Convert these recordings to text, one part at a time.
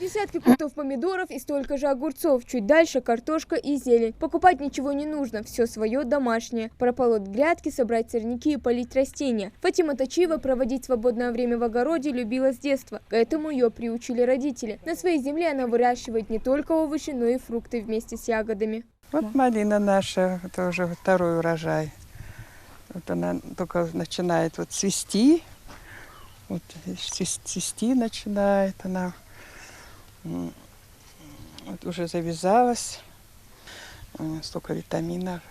Десятки кустов помидоров и столько же огурцов. Чуть дальше картошка и зелень. Покупать ничего не нужно, все свое домашнее. Прополоть грядки, собрать сорняки и полить растения. Фатима Точиева проводить свободное время в огороде любила с детства. К этому ее приучили родители. На своей земле она выращивает не только овощи, но и фрукты вместе с ягодами. Вот малина наша, это уже второй урожай. Вот она только начинает вот цвести. Вот цвести начинает она. Вот уже завязалась. Столько витаминов.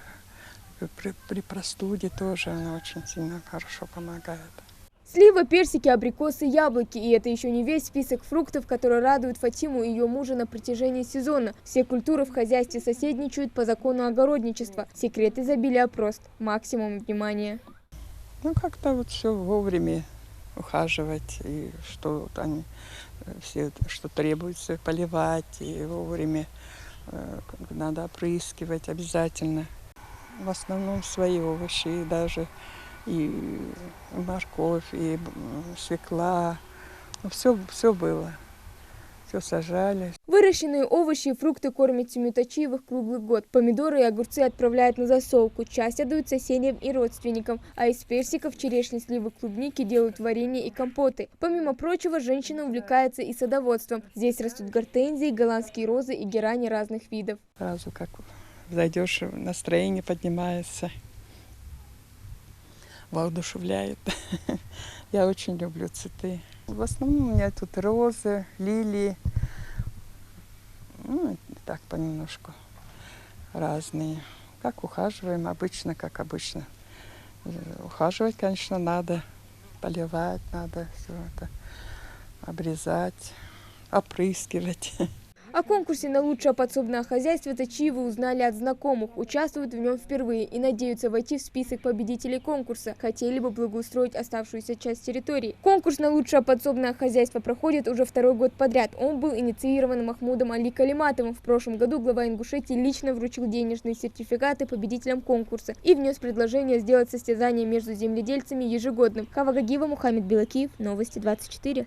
При простуде тоже она очень сильно хорошо помогает. Слива, персики, абрикосы, яблоки. И это еще не весь список фруктов, которые радуют Фатиму и ее мужа на протяжении сезона. Все культуры в хозяйстве соседничают по закону огородничества. Секрет изобилия прост. Максимум внимания. Ну, как-то вот все вовремя ухаживать. И что вот они все, что требуется, поливать. И вовремя надо опрыскивать обязательно. В основном свои овощи, даже и морковь, и свекла. Все было. Все сажали. Выращенные овощи и фрукты кормят семью Точиевых круглый год. Помидоры и огурцы отправляют на засолку. Часть отдают соседям и родственникам. А из персиков, черешни, сливы, клубники делают варенье и компоты. Помимо прочего, женщина увлекается и садоводством. Здесь растут гортензии, голландские розы и герани разных видов. Сразу как зайдешь, настроение поднимается. Воодушевляет. Я очень люблю цветы. В основном у меня тут розы, лилии. Ну, так понемножку разные. Как ухаживаем, обычно, как обычно. Ухаживать, конечно, надо. Поливать надо, все это обрезать, опрыскивать. О конкурсе на лучшее подсобное хозяйство Точиевы узнали от знакомых. Участвуют в нем впервые и надеются войти в список победителей конкурса. Хотели бы благоустроить оставшуюся часть территории. Конкурс на лучшее подсобное хозяйство проходит уже второй год подряд. Он был инициирован Махмудом Али Калиматовым. В прошлом году глава Ингушетии лично вручил денежные сертификаты победителям конкурса и внес предложение сделать состязание между земледельцами ежегодным. Хава Гагиева, Мухаммед Белакиев, Новости 24.